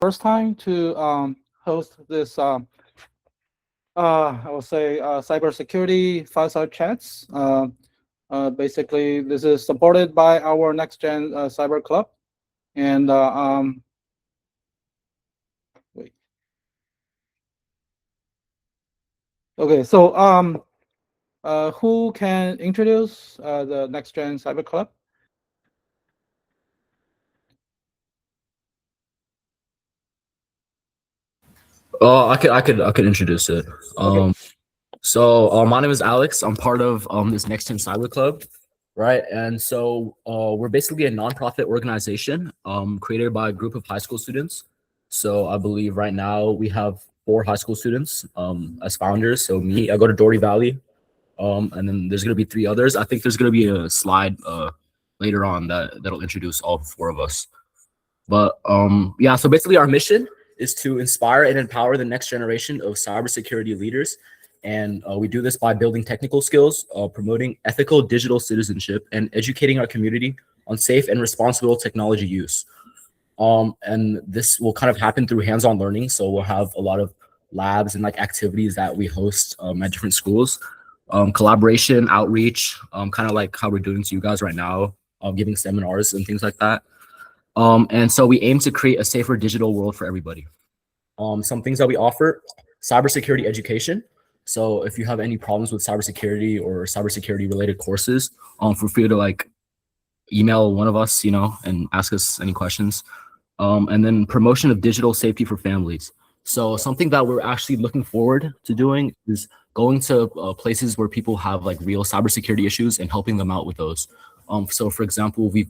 first time to host this, I will say, cybersecurity fireside chats. Basically, this is supported by our Next Gen Cyber Club. And wait, okay, so who can introduce the Next Gen Cyber Club? I could introduce it. Okay, My name is Alex. I'm part of this Next Gen Cyber Club, right? And so we're basically a nonprofit organization created by a group of high school students. So I believe right now we have four high school students as founders. So me, I go to Doherty Valley, and then there's gonna be three others. I think there's gonna be a slide later on that'll introduce all four of us. But yeah, so basically our mission is to inspire and empower the next generation of cybersecurity leaders. And we do this by building technical skills, promoting ethical digital citizenship, and educating our community on safe and responsible technology use. And this will kind of happen through hands-on learning. So we'll have a lot of labs and like activities that we host at different schools, collaboration, outreach, kind of like how we're doing to you guys right now, giving seminars and things like that. And so we aim to create a safer digital world for everybody. Some things that we offer: cybersecurity education. So if you have any problems with cybersecurity or cybersecurity related courses, feel free to like email one of us, and ask us any questions. And then promotion of digital safety for families. So something that we're actually looking forward to doing is going to places where people have like real cybersecurity issues and helping them out with those. So for example, we've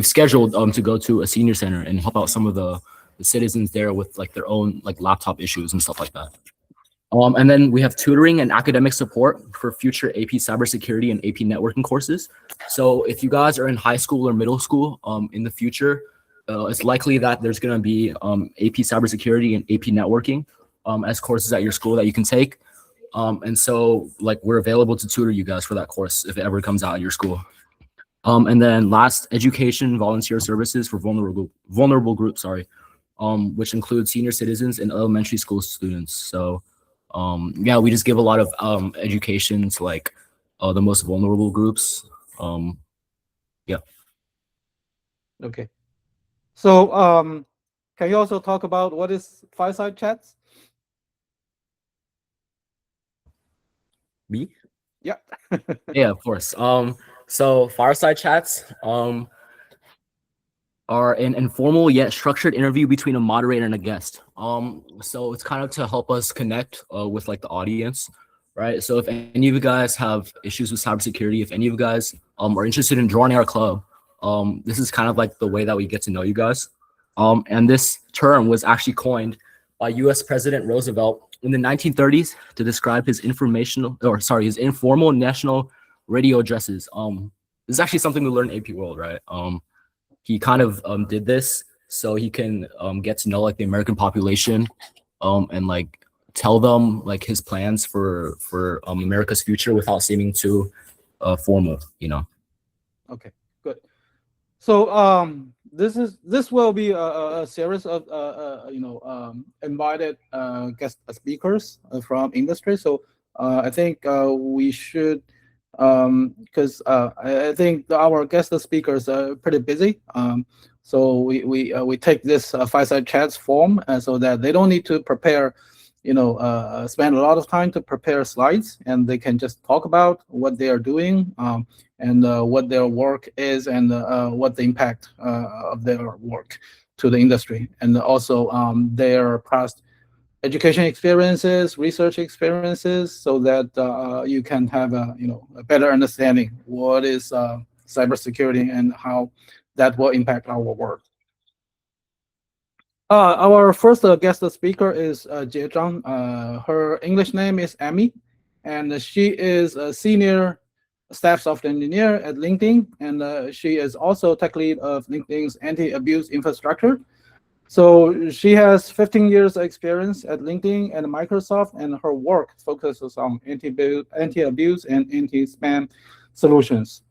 scheduled to go to a senior center and help out some of the citizens there with like their own like laptop issues and stuff like that. And then we have tutoring and academic support for future AP cybersecurity and AP networking courses. So if you guys are in high school or middle school in the future, it's likely that there's going to be AP cybersecurity and AP networking as courses at your school that you can take. And so like we're available to tutor you guys for that course if it ever comes out at your school. And then last, education volunteer services for vulnerable groups, which include senior citizens and elementary school students. So yeah, we just give a lot of education to like the most vulnerable groups. Yeah. okay. So can you also talk about what is fireside chats? Me? Yeah. Yeah, of course. So fireside chats are an informal yet structured interview between a moderator and a guest. So it's kind of to help us connect with like the audience, right? So if any of you guys have issues with cybersecurity, if any of you guys are interested in joining our club, this is kind of like the way that we get to know you guys. And this term was actually coined by U.S. President Roosevelt in the 1930s to describe his his informal national radio addresses. This is actually something we learned in AP World, right? He kind of did this so he can get to know like the American population and like tell them like his plans for America's future without seeming too formal, Okay, good. So this will be a series of invited guest speakers from industry. So I think we should because I think our guest speakers are pretty busy. So we take this fireside chats form so that they don't need to prepare, spend a lot of time to prepare slides, and they can just talk about what they are doing and what their work is and what the impact of their work to the industry, and also their past education experiences, research experiences, so that you can have a better understanding what is cybersecurity and how that will impact our work. Our first guest speaker is Jie Zhang. Her English name is Amy, and she is a senior staff software engineer at LinkedIn, and she is also tech lead of LinkedIn's anti-abuse infrastructure. So she has 15 years experience at LinkedIn and Microsoft, and her work focuses on anti-abuse and anti-spam solutions.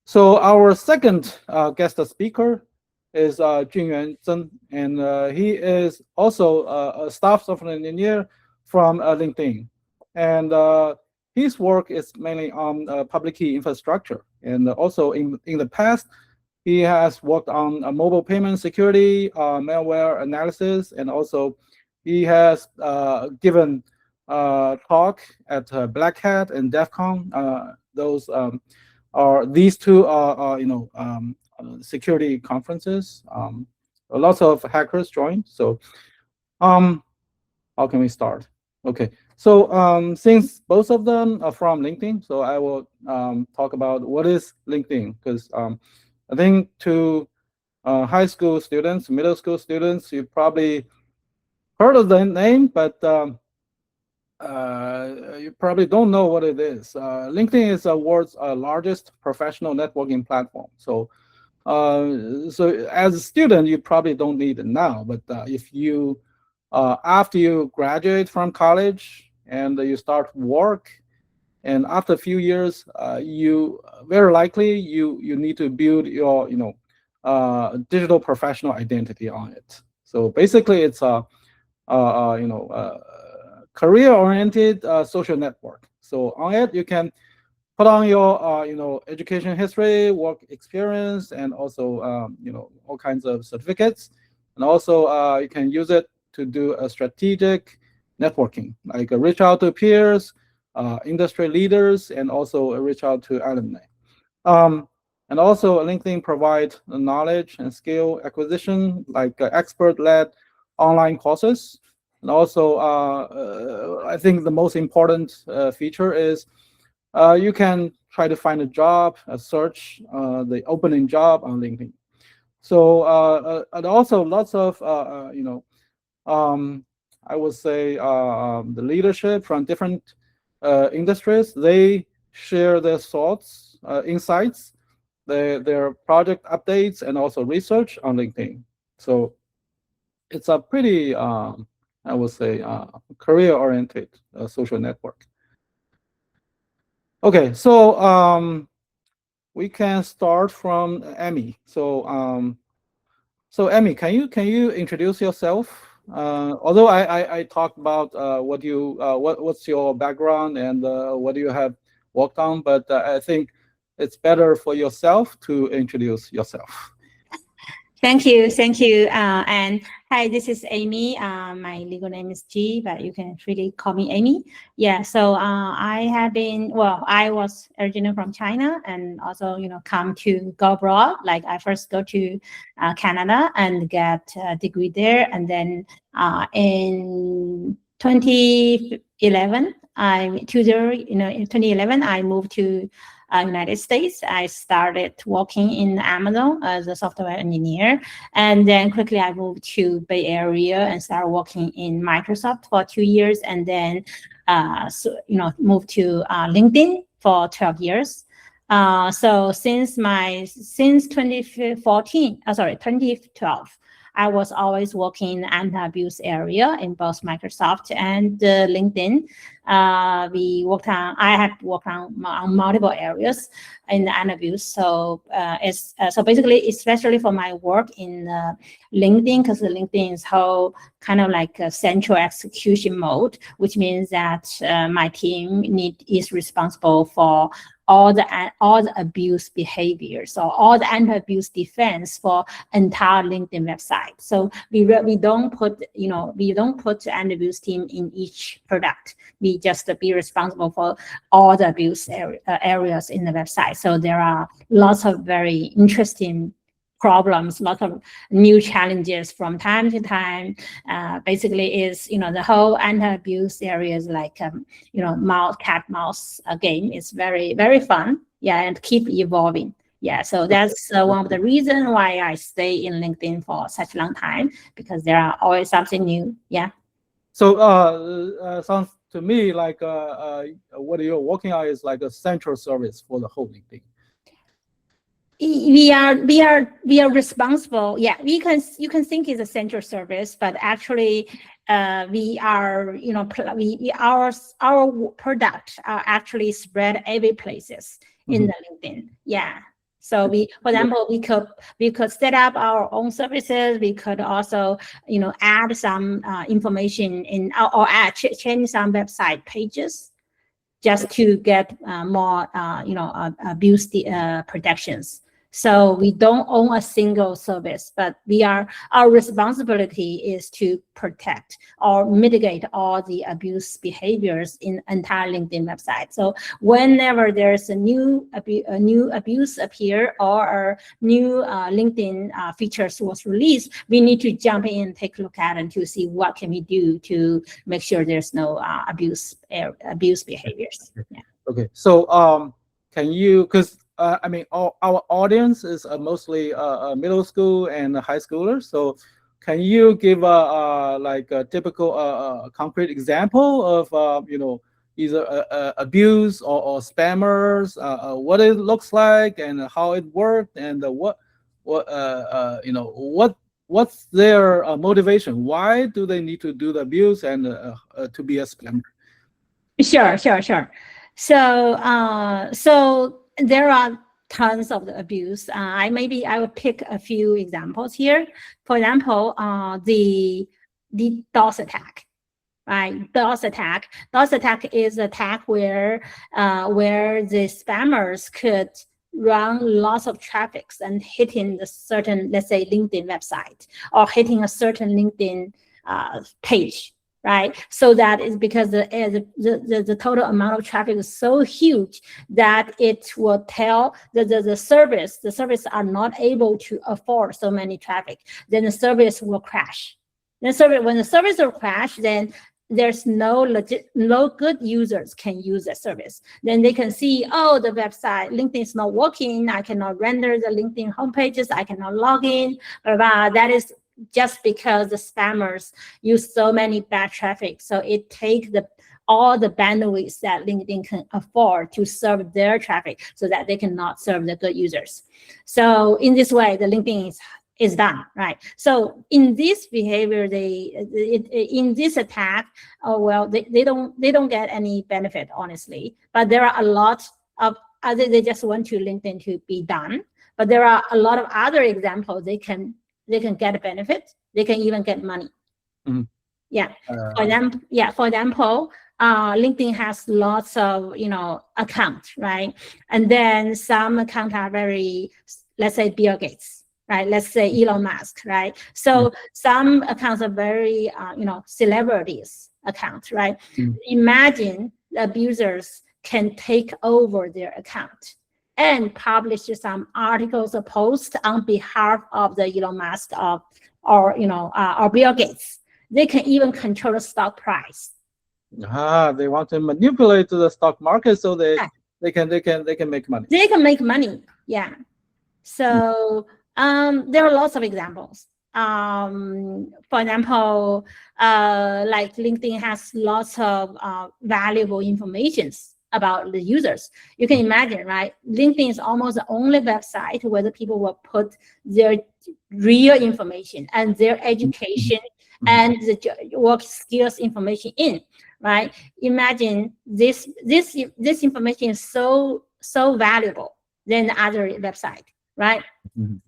So our second guest speaker is Junyuan, and he is also a staff software engineer from LinkedIn. And his work is mainly on public key infrastructure. And also in the past, he has worked on mobile payment security, malware analysis, and also he has given talk at Black Hat and DEF CON. Those are these two are security conferences. Lots of hackers join. So how can we start? Okay. So since both of them are from LinkedIn, so I will talk about what is LinkedIn, because I think to high school students, middle school students, you probably heard of the name, but you probably don't know what it is. LinkedIn is the world's largest professional networking platform. So as a student, you probably don't need it now, but if you after you graduate from college and you start work, and after a few years, you very likely you need to build your digital professional identity on it. So basically, it's a career-oriented social network. So on it, you can put on your education history, work experience, and also all kinds of certificates. And also you can use it to do a strategic networking, like reach out to peers, industry leaders, and also reach out to alumni. And also LinkedIn provides knowledge and skill acquisition, like expert-led online courses. And also I think the most important feature is you can try to find a job, search the opening job on LinkedIn. So and also lots of I would say the leadership from different industries, they share their thoughts, insights, their project updates, and also research on LinkedIn. So it's a pretty I would say career-oriented social network. Okay, so we can start from Emmy. So Emmy, can you introduce yourself? Although I talked about what's your background and what you have worked on, but I think it's better for yourself to introduce yourself. Thank you. And hi, this is Amy. My legal name is G, but you can really call me Amy. Yeah. So I was originally from China, and also come to go abroad. Like I first go to Canada and get a degree there, and then in 2011, in 2011 I moved to United States. I started working in Amazon as a software engineer, and then quickly I moved to Bay Area and started working in Microsoft for 2 years, and then moved to LinkedIn for 12 years. So since 2012, I was always working in the anti-abuse area in both Microsoft and LinkedIn. I had worked on multiple areas in the anti-abuse. So so basically, especially for my work in LinkedIn, because LinkedIn is whole kind of like a central execution mode, which means that my team is responsible for all the abuse behaviors, or all the anti-abuse defense for entire LinkedIn website. So we don't put the anti-abuse team in each product. We just be responsible for all the abuse areas in the website. So there are lots of very interesting problems, lots of new challenges from time to time. Basically is, the whole anti-abuse area is like, cat mouse game. It's very, very fun. Yeah. And keep evolving. Yeah. So that's one of the reasons why I stay in LinkedIn for such a long time, because there are always something new. Yeah. So sounds to me like what you're working on is like a central service for the whole LinkedIn. We are responsible. Yeah, you can think it's a central service, but actually we are our products are actually spread every places in the LinkedIn. Yeah. So for example, we could set up our own services. We could also, add some information in or change some website pages just to get more, abuse protections. So we don't own a single service, but our responsibility is to protect or mitigate all the abuse behaviors in entire LinkedIn website. So whenever there's a new abuse appear or a new LinkedIn features was released, we need to jump in and take a look at it to see what can we do to make sure there's no abuse behaviors. Yeah. Okay, so can you, because I mean, our audience is mostly middle school and high schoolers. So, can you give like a typical concrete example of either abuse or spammers, what it looks like and how it worked, and what's their motivation? Why do they need to do the abuse and to be a spammer? Sure. So there are tons of the abuse. I will pick a few examples here. For example, the DOS attack, right? DOS attack is an attack where the spammers could run lots of traffics and hitting the certain, let's say, LinkedIn website or hitting a certain LinkedIn page. Right, so that is because the total amount of traffic is so huge that it will tell the service are not able to afford so many traffic. Then the service will crash. When the service will crash, then there's no good users can use that service. Then they can see, oh, the website LinkedIn is not working. I cannot render the LinkedIn homepages. I cannot log in. That is just because the spammers use so many bad traffic. So it takes all the bandwidth that LinkedIn can afford to serve their traffic so that they cannot serve the good users. So in this way, the LinkedIn is done, right? So in this behavior, in this attack, they don't get any benefit, honestly. But there are a lot of other, they just want to LinkedIn to be done. But there are a lot of other examples they can get a benefit. They can even get money. Mm-hmm. Yeah. For example, LinkedIn has lots of accounts, right? And then some accounts are very, let's say, Bill Gates, right? Let's say Elon Musk, right? So some accounts are very celebrities accounts, right? Imagine the abusers can take over their account and publish some articles or posts on behalf of the Elon Musk or Bill Gates. They can even control the stock price. They want to manipulate the stock market so they can make money. They can make money. Yeah. So there are lots of examples. For example, like LinkedIn has lots of valuable informations about the users. You can imagine, right? LinkedIn is almost the only website where the people will put their real information and their education and the work skills information in, right? Imagine this information is so valuable than other website, right?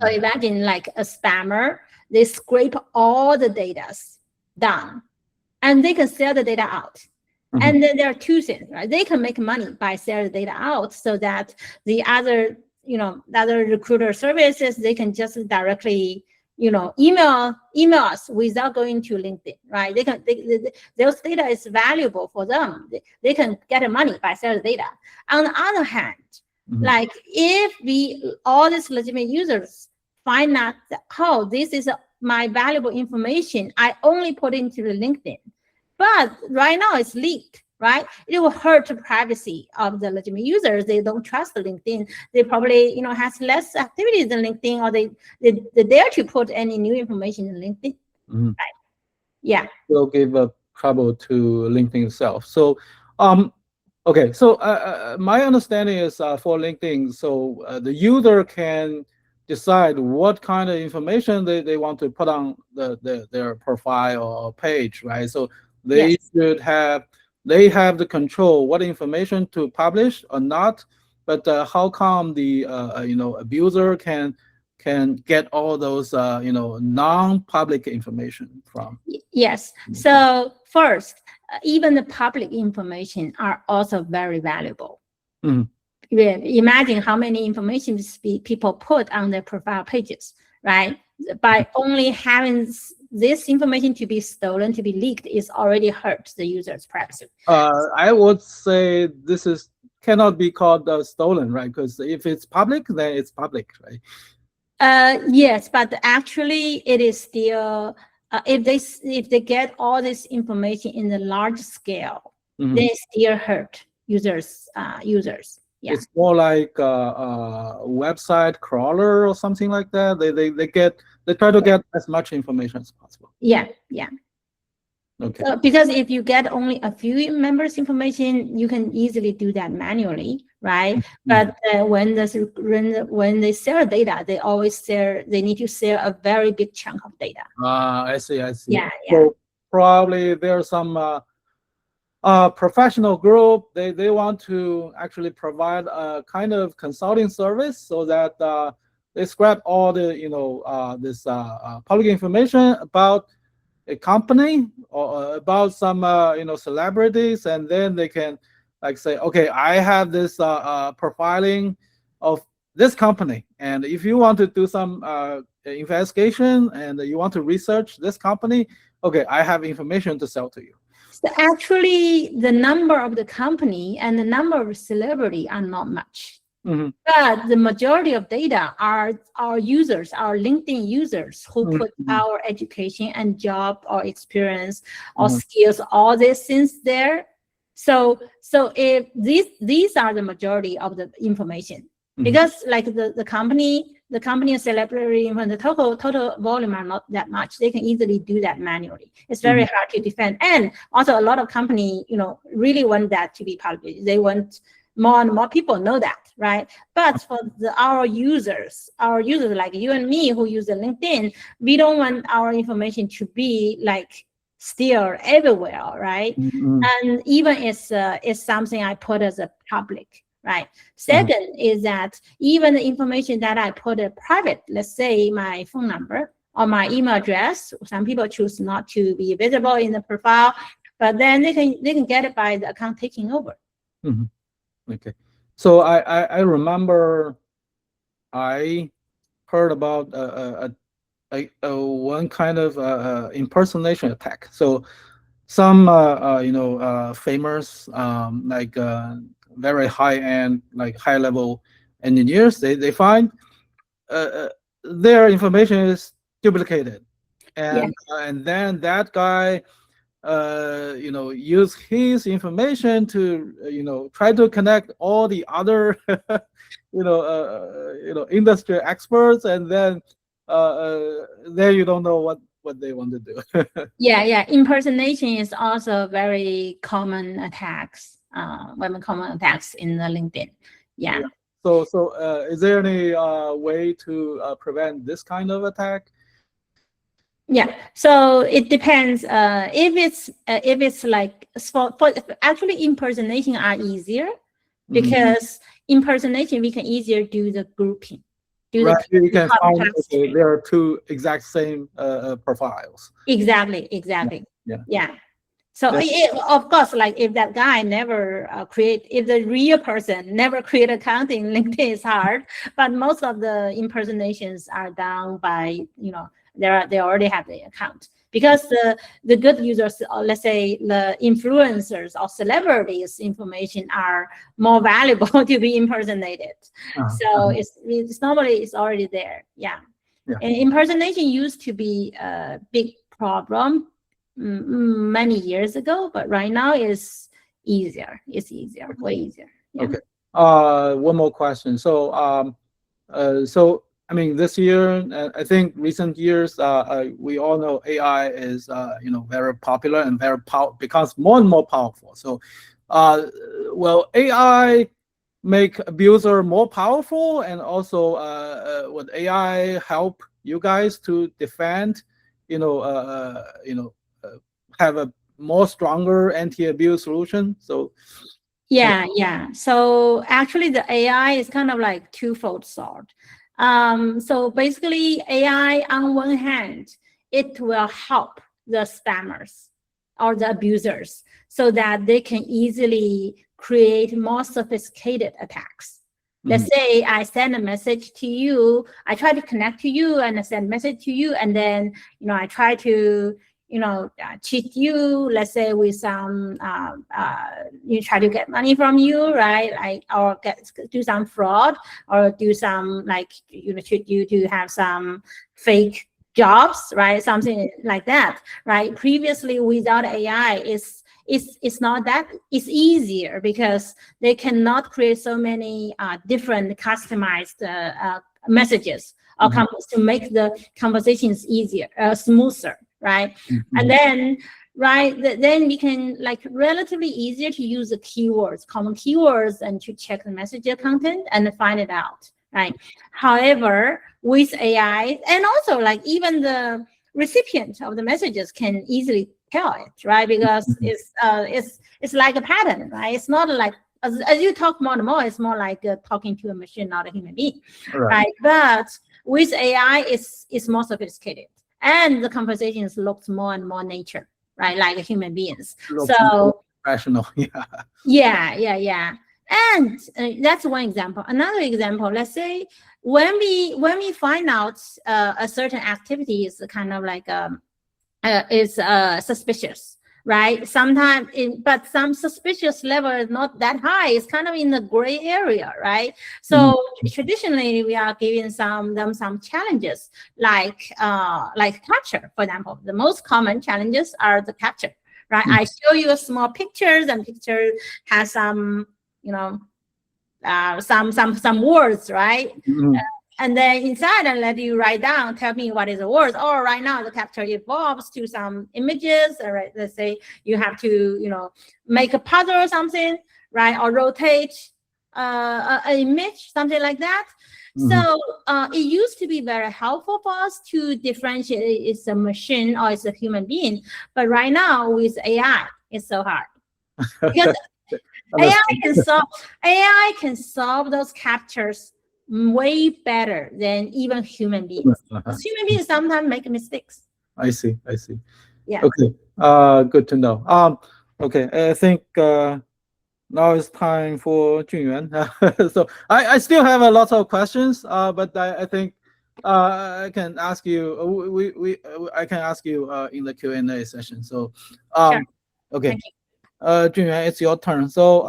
So imagine like a spammer, they scrape all the data down and they can sell the data out. And then there are two things, right? They can make money by selling the data out so that the other recruiter services, they can just directly, email us without going to LinkedIn, right? Those data is valuable for them. They can get money by selling data. On the other hand, like if all these legitimate users find out that, oh, this is my valuable information, I only put into the LinkedIn. But right now it's leaked, right? It will hurt the privacy of the legitimate users. They don't trust the LinkedIn. They probably, has less activities than LinkedIn, or they dare to put any new information in LinkedIn. Right? Yeah. Will give trouble to LinkedIn itself. So, okay. So my understanding is for LinkedIn, so the user can decide what kind of information they want to put on their profile or page, right? So they have the control what information to publish or not, but how come the abuser can get all those non-public information from? Yes. So first, even the public information are also very valuable. Mhm. Imagine how many information people put on their profile pages, right? By only having this information to be stolen, to be leaked, is already hurt the user's privacy. I would say this cannot be called stolen, right? Because if it's public, then it's public, right? Yes, but actually, it is still if they get all this information in the large scale, they still hurt users. Yeah. It's more like a website crawler or something like that. They try to get as much information as possible. Yeah. Okay. Because if you get only a few members' information, you can easily do that manually, right? But when they share data, they need to share a very big chunk of data. I see. Yeah. So probably there's some professional group. They want to actually provide a kind of consulting service so that they scrap all the this public information about a company or about some celebrities, and then they can like say, okay, I have this profiling of this company, and if you want to do some investigation and you want to research this company, okay, I have information to sell to you. So actually, the number of the company and the number of celebrity are not much. But the majority of data are our users, our LinkedIn users, who put our education and job or experience or skills, all these things there. So if these are the majority of the information, because like the company and celebrity, when the total volume are not that much, they can easily do that manually. It's very hard to defend, and also a lot of company really want that to be public. They want more and more people know that, right? But for our users like you and me who use the LinkedIn, we don't want our information to be like still everywhere, right? And even it's something I put as a public, right? Second is that even the information that I put a private, let's say my phone number or my email address, some people choose not to be visible in the profile, but then they can get it by the account taking over. Okay, so I remember I heard about one kind of impersonation attack. So some famous like very high end, like high level engineers, they find their information is duplicated, and then that guy use his information to try to connect all the other industry experts, and then you don't know what they want to do. Yeah, impersonation is also very common attacks, common attacks in the LinkedIn. Yeah. So is there any way to prevent this kind of attack? Yeah, so it depends. If it's like for actually impersonation are easier, because impersonation we can easier do the grouping. Right, you can find there are two exact same profiles. Exactly. Yeah. So of course, like if that guy never if the real person never create account in LinkedIn, it's hard. But most of the impersonations are done by they already have the account, because the good users, let's say the influencers or celebrities information are more valuable to be impersonated. So it's normally it's already there. Yeah. And impersonation used to be a big problem many years ago, but right now it's easier. It's easier, way easier. Yeah. Okay. One more question. So I mean, this year, I think recent years, we all know AI is, very popular and becomes more and more powerful. So, will AI make abuser more powerful, and also would AI help you guys to defend, have a more stronger anti-abuse solution? So, Yeah. So actually, the AI is kind of like twofold sword. So basically, AI on one hand, it will help the spammers or the abusers so that they can easily create more sophisticated attacks. Let's say I send a message to you, I try to connect to you and I send a message to you, and then I try to cheat you, let's say with some you try to get money from you, right? Like, or do some fraud, or do some, like, cheat you to have some fake jobs, right? Something like that, right? Previously, without AI, it's not that, it's easier because they cannot create so many different customized messages or to make the conversations easier, smoother, right? And then then we can, like, relatively easier to use the keywords, common keywords, and to check the message content and find it out, right? However, with AI, and also, like, even the recipient of the messages can easily tell it, right? Because it's like a pattern, right? It's not like, as you talk more and more, it's more like talking to a machine, not a human being, right? But with AI, it's more sophisticated, and the conversations looks more and more nature, right? Like human beings. So rational. yeah. And that's one example. Another example, let's say when we find out a certain activity is kind of like is suspicious, right? Sometimes, but some suspicious level is not that high. It's kind of in the gray area, right? So traditionally, we are giving them some challenges, like capture, for example. The most common challenges are the capture, right? I show you a small pictures, and picture has some, some words, right? And then inside, I let you write down, tell me what is the words. Or right now, the capture evolves to some images. Right? Let's say you have to, make a puzzle or something, right? Or rotate an image, something like that. So it used to be very helpful for us to differentiate it's a machine or it's a human being. But right now, with AI, it's so hard. Because AI can solve those captures way better than even human beings. Because human beings sometimes make mistakes. I see. Yeah. Okay. Good to know. Okay. I think now it's time for Junyuan. So I still have a lot of questions. But I think I can ask you. I can ask you in the Q&A session. So Sure. okay. Junyuan, it's your turn. So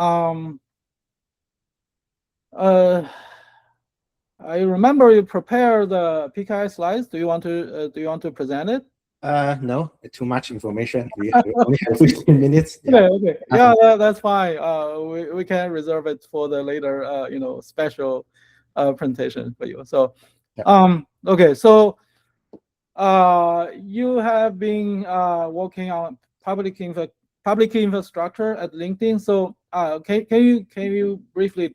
I remember you prepared the PKI slides. Do you want to present it? No, too much information. We only have 15 minutes. Okay. Yeah, that's fine. We can reserve it for the later, special presentation for you. So, okay. So, you have been working on public infrastructure at LinkedIn. So, can you briefly,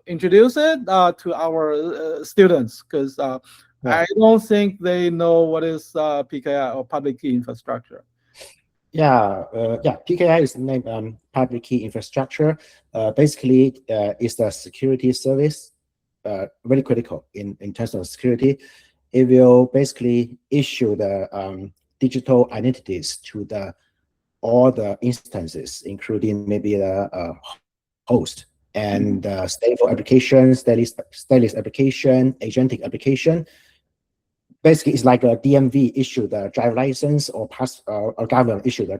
introduce it to our students, because I don't think they know what is PKI or public key infrastructure. PKI is named public key infrastructure. Basically, it's a security service, very critical in terms of security. It will basically issue the digital identities to all the instances, including maybe the host and stateful application, stateless application, agentic application. Basically, it's like a DMV issue the driver license, or government issue the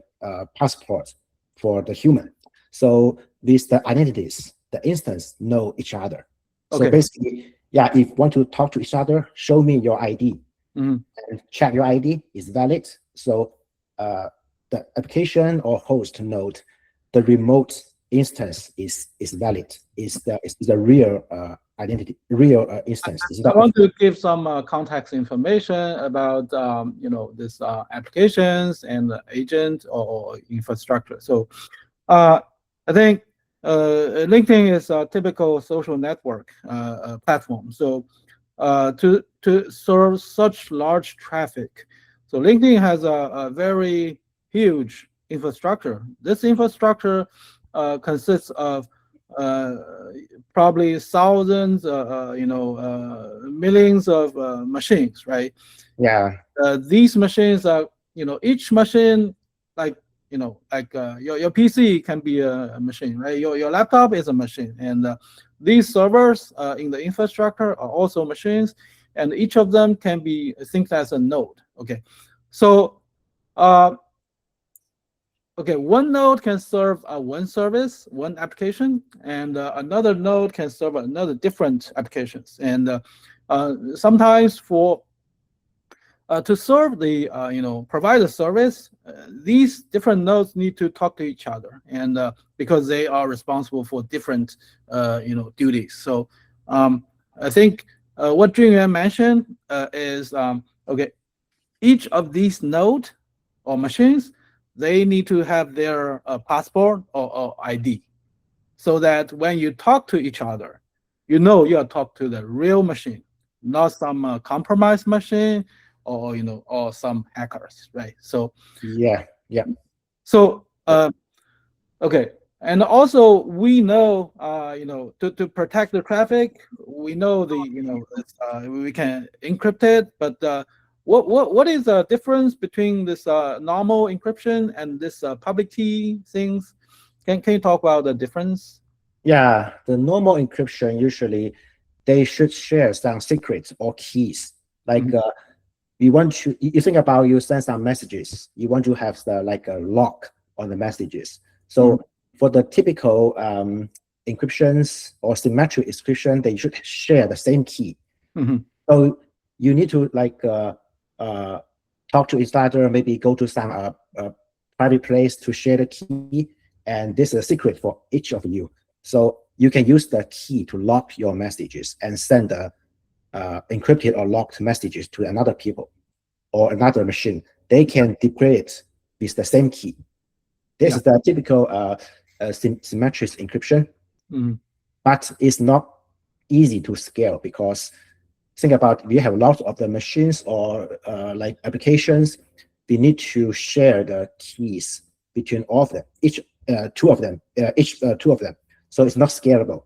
passport for the human. So these the identities, the instance know each other. So basically, if you want to talk to each other, show me your ID and check your ID is valid. So the application or host node, the remote instance is valid, is the real identity, real instance. I want to give some context information about this applications and the agent or infrastructure. So I think LinkedIn is a typical social network platform. So to serve such large traffic, so LinkedIn has a very huge infrastructure. This infrastructure consists of probably thousands, millions of machines, right? Yeah. These machines are, each machine, like, your PC can be a machine, right? Your laptop is a machine, and these servers in the infrastructure are also machines, and each of them can be think as a node. Okay, so one node can serve one service, one application, and another node can serve another different applications. And sometimes to serve the provide a service, these different nodes need to talk to each other, and because they are responsible for different duties. So I think what Junyuan mentioned is each of these nodes or machines, they need to have their passport or ID, so that when you talk to each other, you are talking to the real machine, not some compromised machine, or some hackers, right? So Yeah. so okay, and also we know to protect the traffic, we know we can encrypt it, but what is the difference between this normal encryption and this public key things? Can you talk about the difference? Yeah, the normal encryption usually they should share some secrets or keys. Like you want to you think about you send some messages, you want to have like a lock on the messages. So for the typical encryptions or symmetric encryption, they should share the same key. So you need to like talk to each other, maybe go to some private place to share the key, and this is a secret for each of you. So you can use the key to lock your messages and send the encrypted or locked messages to another people or another machine. They can decrypt it with the same key. This is the typical symmetric encryption, but it's not easy to scale because think about we have lots of the machines or like applications. We need to share the keys between all of them, each two of them. So it's not scalable.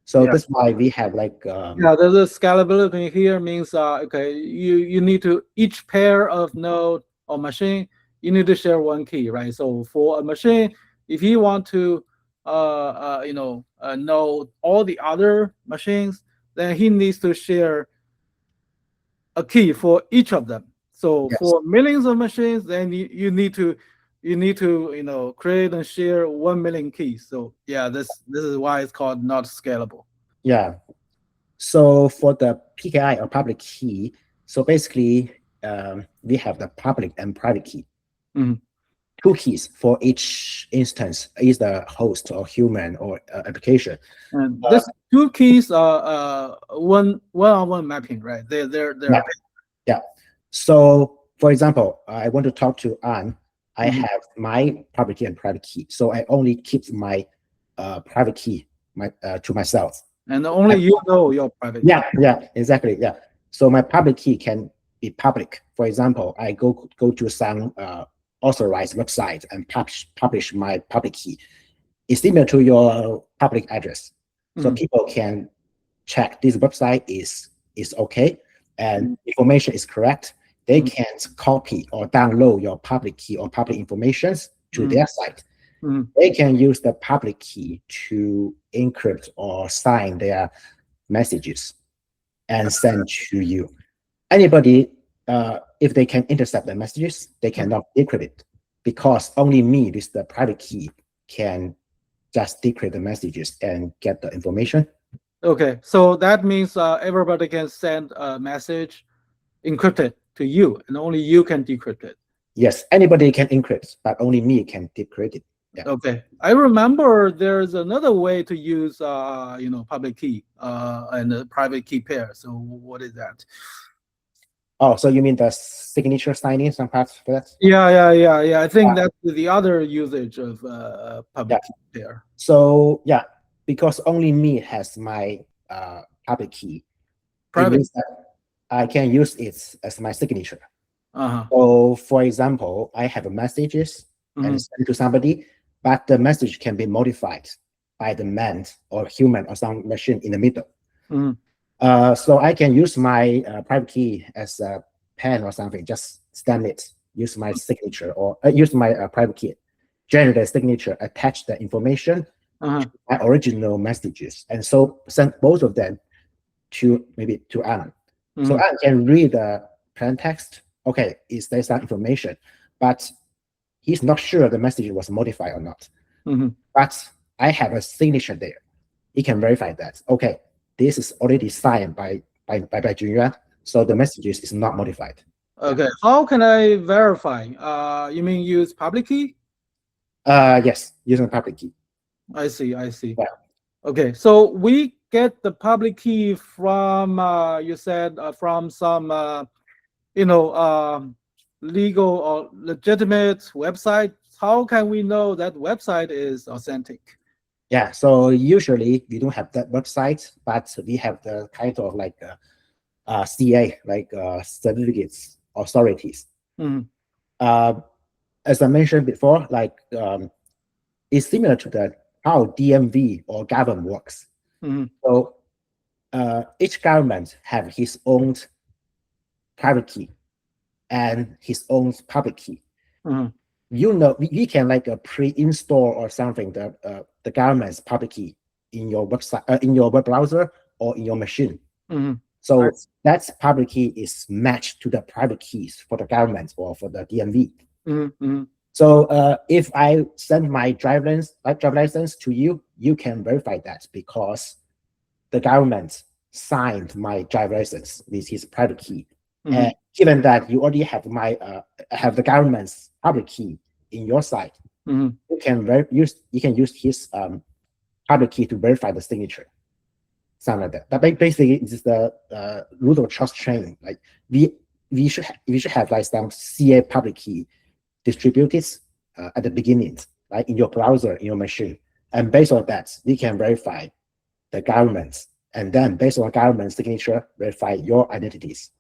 So that's why we have like there's a scalability here means you need to each pair of node or machine, you need to share one key, right? So for a machine, if you want to know all the other machines, then he needs to share a key for each of them. So for millions of machines, then you need to create and share 1 million keys. So this is why it's called not scalable. Yeah. So for the PKI or public key, so basically we have the public and private key. Two keys for each instance, either host or human or application. And these two keys are one-on-one mapping, right? They're yeah. So for example, I want to talk to Anne. I have my public key and private key, so I only keep my private key to myself. And only you know your private key. Yeah, exactly. Yeah. So my public key can be public. For example, I go to some authorized website and publish my public key. It's similar to your public address. So people can check this website is okay and information is correct. They can copy or download your public key or public information to their site. They can use the public key to encrypt or sign their messages and send to you. Anybody, if they can intercept the messages, they cannot decrypt it because only me with the private key can just decrypt the messages and get the information. Okay, so that means everybody can send a message encrypted to you, and only you can decrypt it. Yes, anybody can encrypt, but only me can decrypt it. Yeah. Okay, I remember there's another way to use public key and a private key pair. So what is that? Oh, so you mean the signature signing, some parts for that? Yeah. I think that's the other usage of public key pair. So because only me has my public key, Private. I can use it as my signature. Uh-huh. So for example, I have messages and send to somebody. but the message can be modified by the man or human or some machine in the middle. So I can use my private key as a pen or something, just stamp it, use my signature, or use my private key, generate a signature, attach the information to my original messages, and so send both of them to maybe to Alan. So Alan can read the plain text. Okay, is there some information, but he's not sure the message was modified or not. But I have a signature there. He can verify that. Okay, this is already signed by Junyuan, so the messages is not modified. Okay, how can I verify? You mean use public key? Yes, using public key. I see, I see. Yeah. Okay, so we get the public key from you said from some legal or legitimate website. How can we know that website is authentic? Yeah, so usually we don't have that website, but we have the kind of like CA, like certificates authorities. As I mentioned before, like it's similar to the how DMV or government works. So each government have his own private key and his own public key. We can like pre-install or something the government's public key in your website, in your web browser or in your machine. So that public key is matched to the private keys for the government or for the DMV. So if I send my driver license to you, you can verify that because the government signed my driver license with his private key. And given that you already have have the government's public key in your site, you can use his public key to verify the signature. Something like that. But basically, it's the root of trust chain. Like we should have like some CA public key distributed at the beginning, like in your browser, in your machine, and based on that, we can verify the government, and then based on government signature, verify your identities.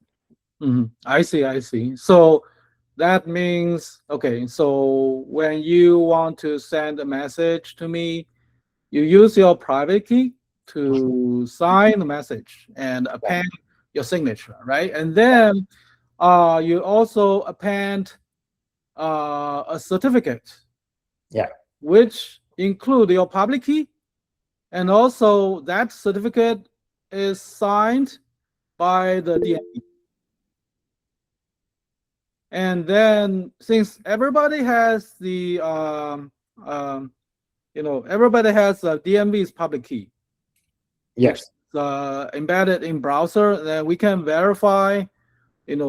I see, I see. So that means, okay, so when you want to send a message to me, you use your private key to sign the message and append your signature, right? And then you also append a certificate, which include your public key, and also that certificate is signed by the DMV. And then since everybody has the everybody has a DMV's public key. Yes. Embedded in browser, then we can verify,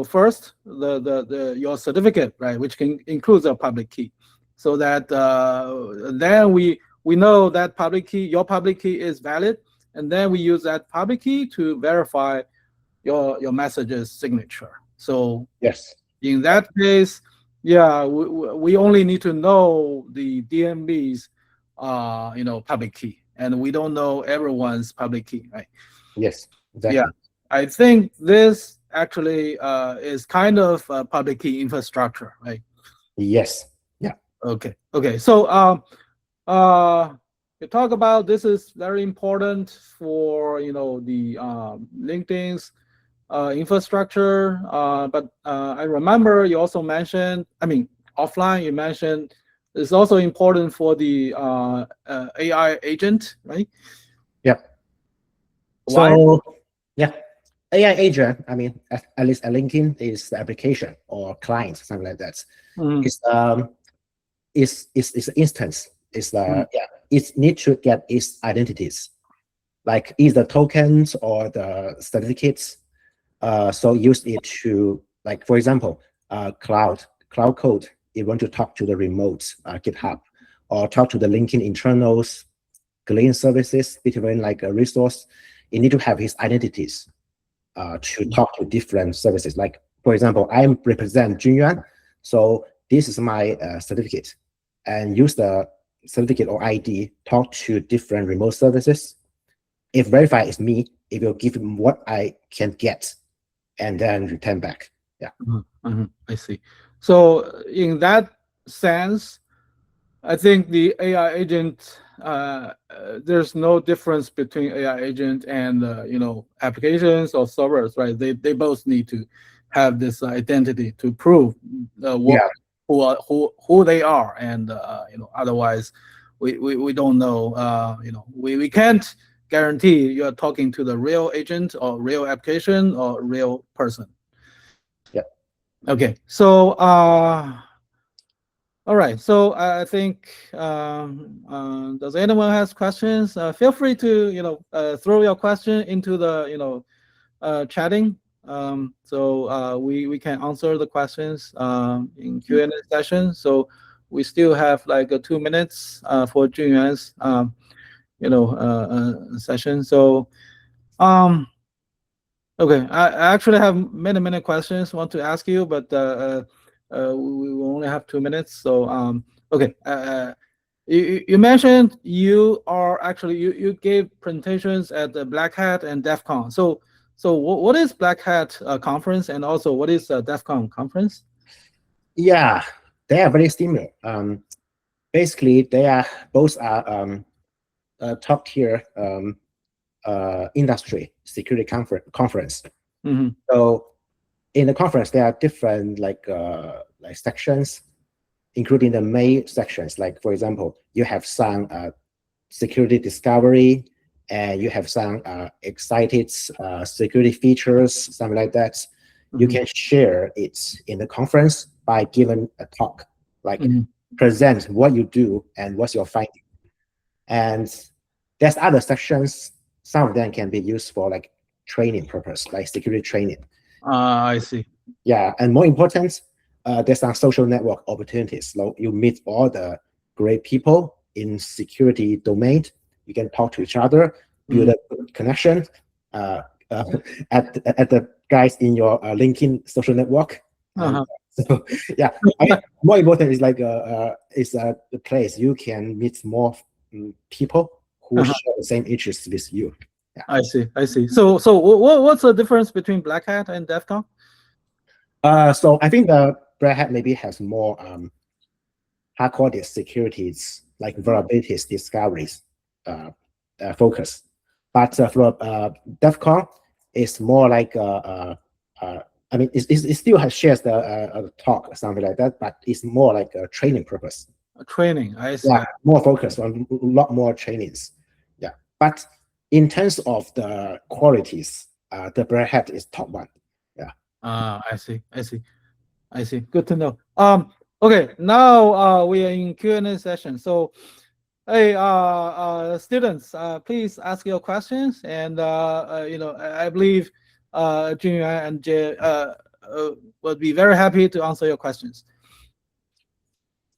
first your certificate, right, which can includes a public key, so that then we know that your public key is valid, and then we use that public key to verify your message's signature. So yes, in that case, yeah, we only need to know the DMV's public key, and we don't know everyone's public key, right? Yes, exactly. Yeah, I think this actually is kind of public key infrastructure, right? Yes. Yeah. Okay. So you talk about this is very important for the LinkedIn's infrastructure, but I remember you also mentioned, offline you mentioned it's also important for the AI agent, right? Yep. Why? So yeah, AI agent, at least at LinkedIn is the application or client, something like that. It's an instance. It needs to get its identities, like either tokens or the certificates. So use it to, like, for example, cloud code. You want to talk to the remote GitHub, or talk to the LinkedIn internals, Glean services between like a resource. You need to have his identities to talk to different services. Like, for example, I represent Junyuan, so this is my certificate, and use the certificate or ID, talk to different remote services. If verify is me, it will give him what I can get, and then return back. Yeah. I see. So in that sense, I think the AI agent, there's no difference between AI agent and applications or servers, right? They both need to have this identity to prove what Yeah. who they are, and otherwise we don't know. We can't guarantee you are talking to the real agent or real application or real person. Yeah. Okay, so all right, so I think does anyone has questions? Feel free to throw your question into the chatting, so we can answer the questions in Q&A session. So we still have like 2 minutes for Junyuan's session. So okay, I actually have many questions want to ask you, but we will only have 2 minutes. So okay, you mentioned you are actually you gave presentations at the Black Hat and DEF CON. So what is Black Hat conference, and also what is DEF CON conference? Yeah, they are very similar. Basically, they are both are top tier industry security conference. Mm-hmm. So in the conference, there are different like sections, including the main sections. Like for example, you have some security discovery, and you have some excited security features, something like that. Mm-hmm. You can share it in the conference by giving a talk, like Mm-hmm. present what you do and what's your finding. And there's other sections. Some of them can be used for like training purpose, like security training. I see. Yeah, and more important, there's some social network opportunities. So you meet all the great people in security domain. You can talk to each other, build a good connection. At the guys in your LinkedIn social network. Uh-huh. So yeah, I mean, more important is like the place you can meet more people who Uh-huh. share the same interests with you. Yeah. I see. So what's the difference between Black Hat and DEF CON? So I think the Black Hat maybe has more hardcore securities, like vulnerabilities discoveries focus. But for DEF CON, it's more like I mean, it still shares the talk or something like that, but it's more like a training purpose. Training, I see. Yeah, more focus on a lot more trainings. Yeah, but in terms of the qualities, the Black Hat is top one. Yeah. I see. Good to know. Okay, now we are in Q&A session. So, hey, students, please ask your questions, and I believe Junyuan and Jay would be very happy to answer your questions.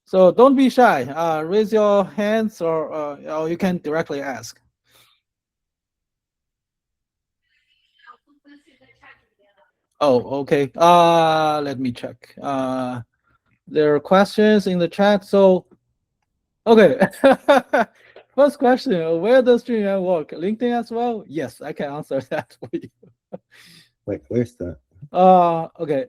So don't be shy. Raise your hands, or you can directly ask. Oh, okay. Let me check. There are questions in the chat. So, okay. First question: where does Junyuan work? LinkedIn as well? Yes, I can answer that for you. Wait, where's the? Okay.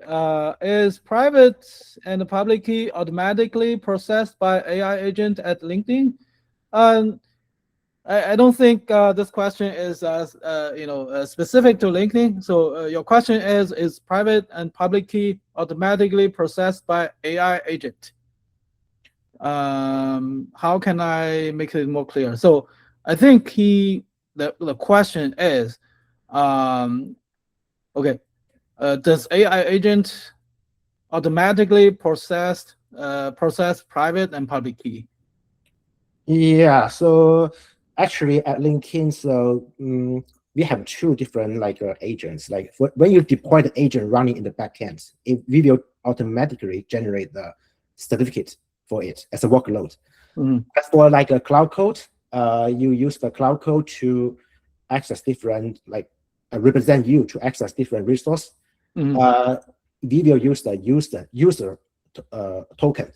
Is private and public key automatically processed by AI agent at LinkedIn? I don't think this question is specific to LinkedIn. So your question is private and public key automatically processed by AI agent? How can I make it more clear? So I think the question is, okay, does AI agent automatically process private and public key? Yeah, so actually at LinkedIn, so we have two different like agents. Like when you deploy the agent running in the backend, it will automatically generate the certificate for it as a workload. Mm-hmm. As for like a cloud code, you use the cloud code to access different like represent you to access different resource. Mm-hmm. We will use the user token.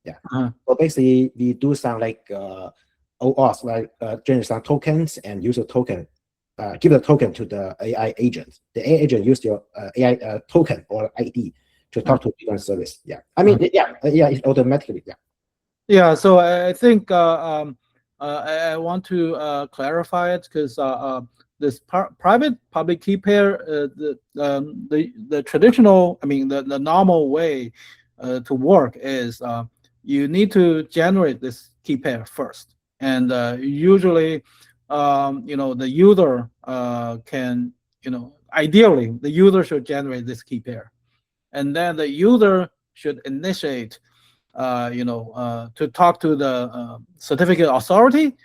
Yeah. Uh-huh. So basically, we do some like OAuth, like generate some tokens and use a token, give the token to the AI agent. The AI agent use your AI token or ID to talk to different service. Yeah. I mean, yeah, it's automatically. Yeah. Yeah, so I think I want to clarify it because this private public key pair, the traditional, I mean the normal way to work is you need to generate this key pair first, and usually, the user can, ideally the user should generate this key pair, and then the user should initiate to talk to the certificate authority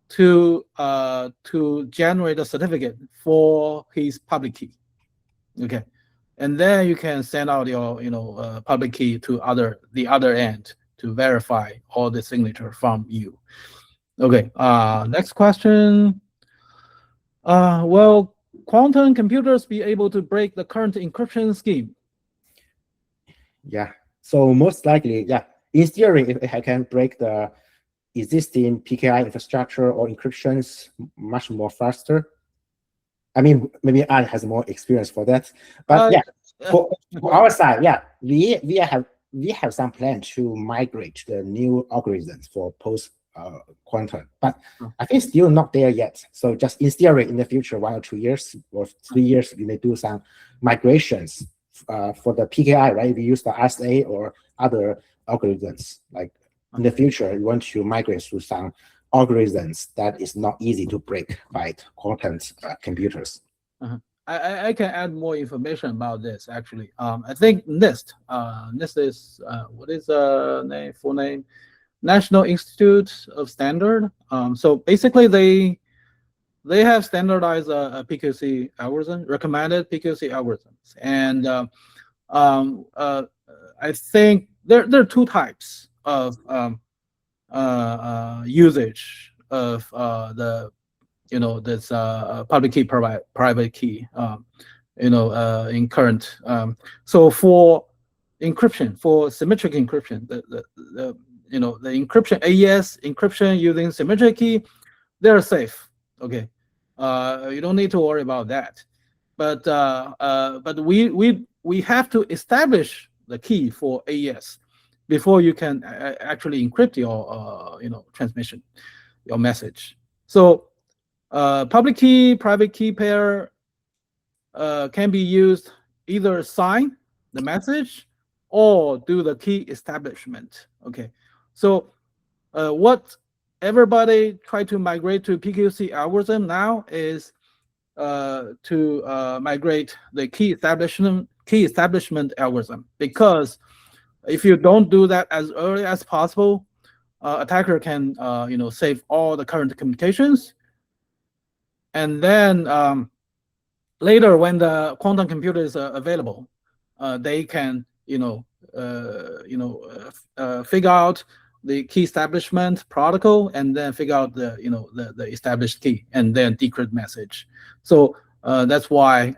to generate a certificate for his public key. Okay, and then you can send out your public key to the other end to verify all the signature from you. Okay, next question. Will quantum computers be able to break the current encryption scheme? Yeah. So most likely, yeah. In theory, if I can break the existing PKI infrastructure or encryptions much more faster. I mean, maybe Anne has more experience for that, but yeah, for our side, yeah, we have some plan to migrate the new algorithms for post quantum, but I think still not there yet. So just in theory, in the future, 1 or 2 years or 3 years, we may do some migrations for the PKI, right? We use the SA or other algorithms. Like in the future, we want to migrate to some algorithms that is not easy to break by quantum computers. I can add more information about this actually. I think NIST. NIST is what is the name? Full name? National Institute of Standard. So basically, they have standardized a PQC algorithm, recommended PQC algorithms, and I think there are two types of usage of this public key private key in current. So for encryption, for symmetric encryption, the encryption AES encryption using symmetric key, they're safe. Okay, you don't need to worry about that. But we have to establish the key for AES before you can actually encrypt your transmission, your message. So public key private key pair can be used either sign the message or do the key establishment. Okay, so what everybody try to migrate to PQC algorithm now is to migrate the key establishment algorithm, because if you don't do that as early as possible, attacker can save all the current communications, and then later when the quantum computer is available, they can figure out the key establishment protocol and then figure out the established key and then decrypt message. So that's why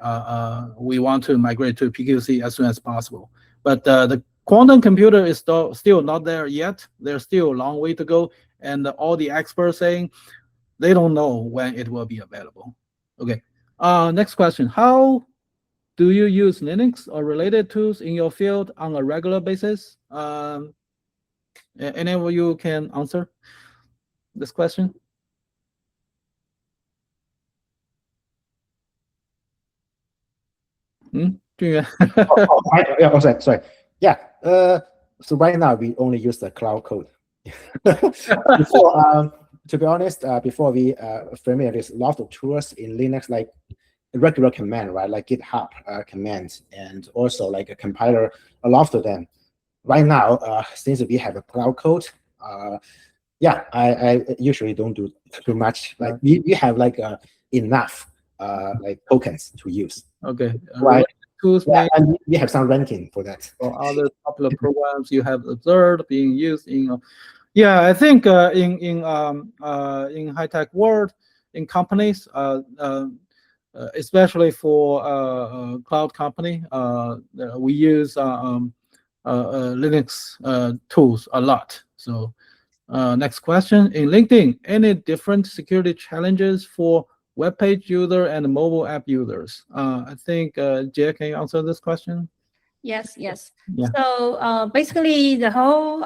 we want to migrate to PQC as soon as possible. But the quantum computer is still not there yet. There's still a long way to go, and all the experts saying they don't know when it will be available. Okay. Next question. How do you use Linux or related tools in your field on a regular basis? Any of you can answer this question? Junyuan. Sorry. Yeah. So right now we only use the cloud code. Before, to be honest, before we familiar with lots of tools in Linux, like regular command, right? Like GitHub commands, and also like a compiler, a lot of them. Right now, since we have a cloud code, yeah, I usually don't do too much. Like we have like enough like tokens to use. Okay. Right. Tools, yeah, and we have some ranking for that. Or other popular programs you have observed being used in. Yeah, I think in high tech world, in companies, especially for cloud company, we use Linux tools a lot. So next question, in LinkedIn, any different security challenges for web page user and mobile app users? I think Jay, can you answer this question? Yes, yes. Yeah. So basically, the whole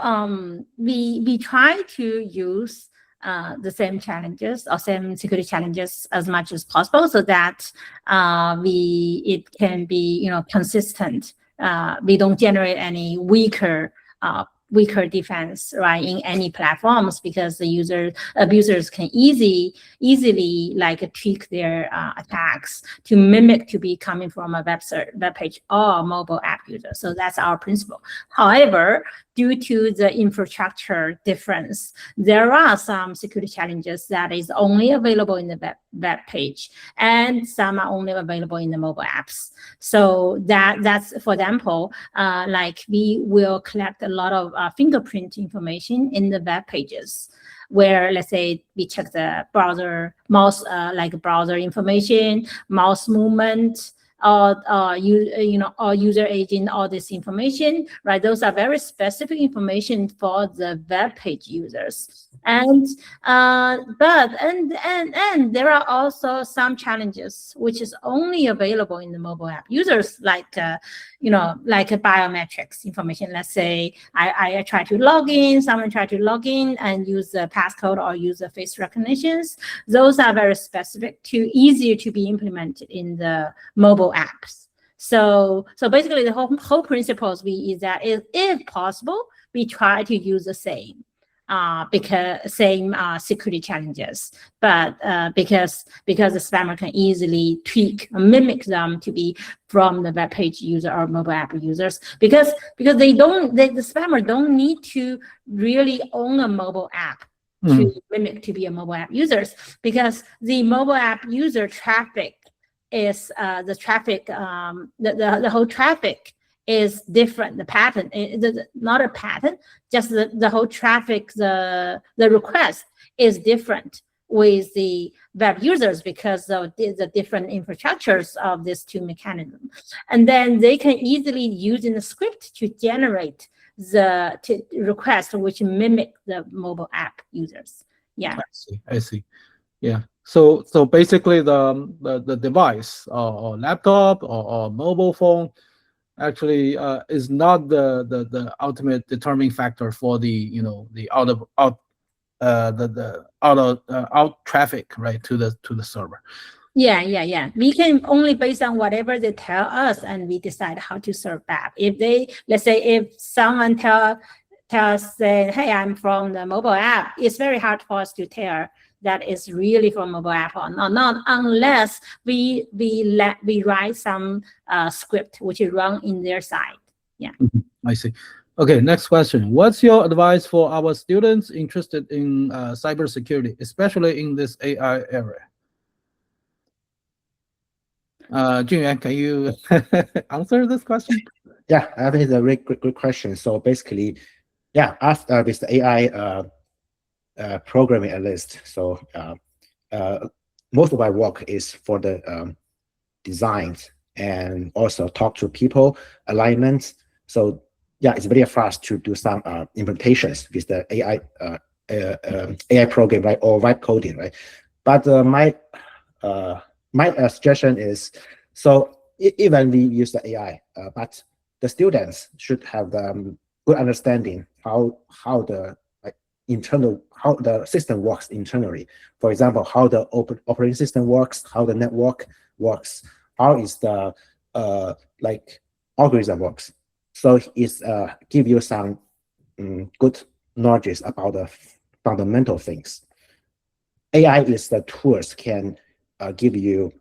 we try to use the same challenges or same security challenges as much as possible, so that it can be consistent. We don't generate any weaker defense, right, in any platforms, because the abusers can easily like tweak their attacks to mimic to be coming from a web page or mobile app user. So that's our principle. However, due to the infrastructure difference, there are some security challenges that is only available in the web page, and some are only available in the mobile apps. So that's, for example, like we will collect a lot of fingerprint information in the web pages, where let's say we check the browser mouse, like browser information, mouse movement, or or user agent, all this information, right? Those are very specific information for the web page users. And there are also some challenges which is only available in the mobile app users, like like a biometrics information. Let's say I try to log in, someone try to log in and use the passcode or use the face recognitions. Those are very specific, easier to be implemented in the mobile apps. So basically the whole principle is that if possible, we try to use the same security challenges, but because the spammer can easily tweak or mimic them to be from the web page user or mobile app users, because the spammer don't need to really own a mobile app to mimic to be a mobile app users, because the mobile app user traffic is the traffic, the whole traffic is different. The pattern, not a pattern, just the whole traffic, the request is different with the web users because of the different infrastructures of these two mechanisms. And then they can easily use in the script to generate the request which mimic the mobile app users. Yeah. I see. Yeah. So basically the device or laptop or mobile phone actually is not the ultimate determining factor for the the out traffic, right, to the server. Yeah. We can only based on whatever they tell us, and we decide how to serve back. Let's say if someone tell us, say, hey, I'm from the mobile app, it's very hard for us to tell that is really from mobile app or not, unless we write some script which is run in their side. Yeah. I see. Okay, next question. What's your advice for our students interested in cybersecurity, especially in this AI era? Junyuan, can you answer this question? Yeah, I think it's a very good question. So basically, yeah, after with the AI programming analyst, so most of my work is for the designs and also talk to people, alignments. So yeah, it's very fast to do some implementations with the AI program, right, or vibe coding, right? But my suggestion is, so even we use the AI, but the students should have good understanding how the how the system works internally. For example, how the operating system works, how the network works, how is the algorithm works. So it's give you some good knowledge about the fundamental things. AI is the tools can give you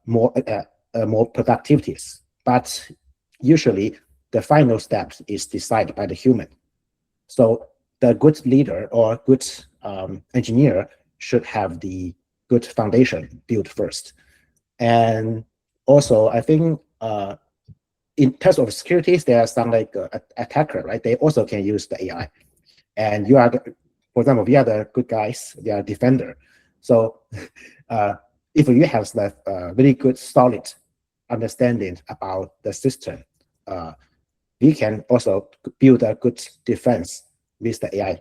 more productivities, but usually the final step is decided by the human. So the good leader or good engineer should have the good foundation built first. And also, I think in terms of securities, there are some like attacker, right? They also can use the AI. And you are, for example, we are the good guys, we are defender. So if you have that very good, solid understanding about the system, we can also build a good defense with the AI.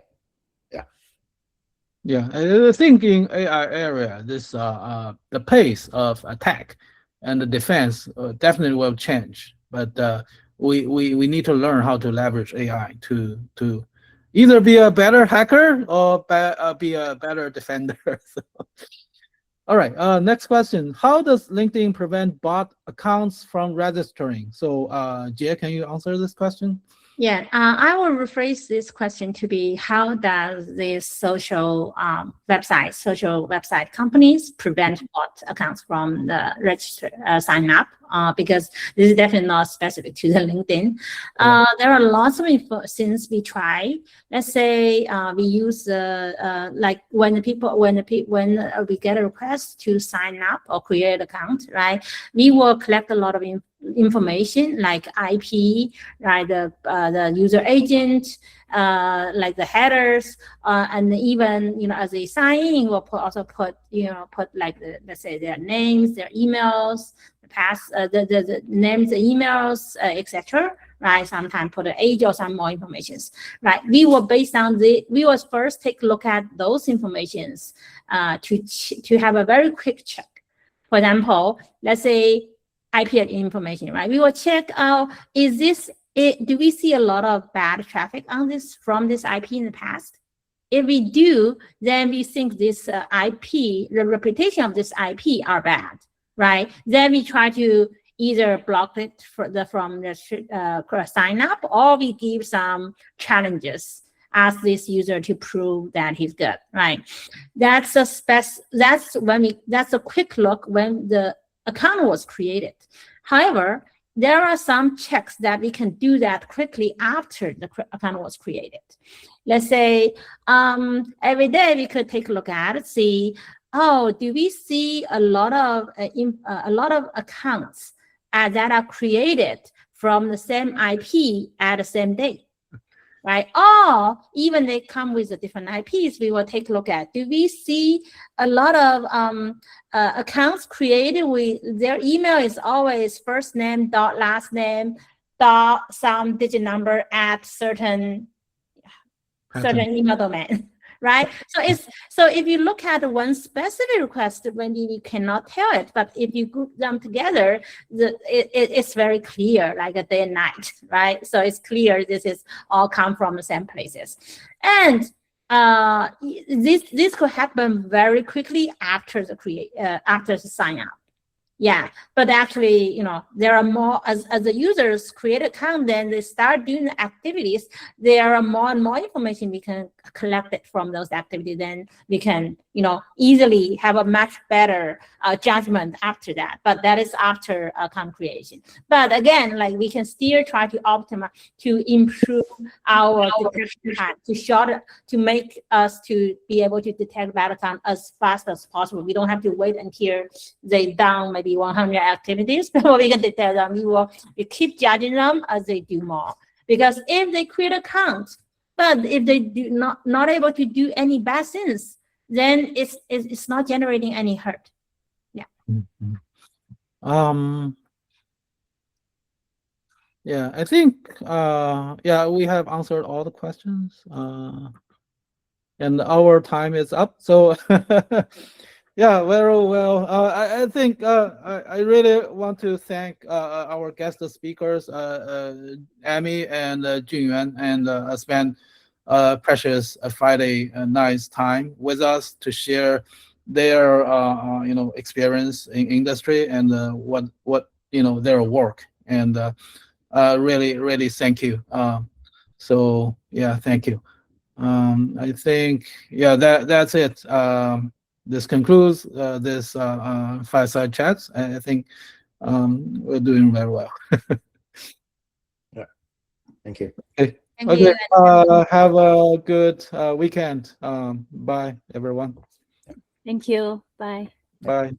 Yeah, I think in AI area, this the pace of attack and the defense definitely will change. But we need to learn how to leverage AI to either be a better hacker or be a better defender. So, all right. Next question. How does LinkedIn prevent bot accounts from registering? So, Jie, can you answer this question? Yeah, I will rephrase this question to be: how does this social website companies prevent bot accounts from the register sign up? Because this is definitely not specific to the LinkedIn. There are lots of info since we try. Let's say we use like when we get a request to sign up or create an account, right? We will collect a lot of information like IP, right? The user agent, like the headers, and even as they sign in, we'll also put like let's say their names, their emails, the names, the emails, etc. Right? Sometimes put an age or some more informations. Right? We will first take a look at those informations to have a very quick check. For example, let's say IP information, right? We will check out, do we see a lot of bad traffic on from this IP in the past? If we do, then we think this IP, the reputation of this IP are bad, right? Then we try to either block it from the sign up, or we give some challenges, ask this user to prove that he's good, right? That's a quick look when the account was created. However, there are some checks that we can do that quickly after the account was created. Let's say every day we could take a look at it, see, do we see a lot of accounts that are created from the same IP at the same date? Right? Or even they come with the different IPs, we will take a look at, do we see a lot of accounts created with their email is always first name dot last name dot some digit number at certain email domain, right? So if you look at one specific request, when you cannot tell it, but if you group them together, it's very clear, like a day and night, right? So it's clear this is all come from the same places, and this could happen very quickly after the sign up. Yeah, but actually, there are more as the users create account, then they start doing the activities. There are more and more information we can collect it from those activities. Then we can, easily have a much better judgment after that. But that is after account creation. But again, like we can still try to optimize to improve our detection time, to make us to be able to detect bad account as fast as possible. We don't have to wait until they down maybe 100 activities before we can detect them. We keep judging them as they do more. Because if they create account, but if they do not able to do any bad things, then it's not generating any hurt. Yeah. Mm-hmm. Yeah, I think we have answered all the questions. And our time is up. So yeah, very well. I think I really want to thank our guest speakers, Amy and Junyuan, and spend precious Friday night's time with us to share their experience in industry and what their work, and really thank you. So yeah, thank you. I think that's it. This concludes this fireside chats. I think we're doing very well. Yeah, thank you. Okay. Thank Okay. you. Have a good weekend. Bye, everyone. Thank you. Bye. Bye.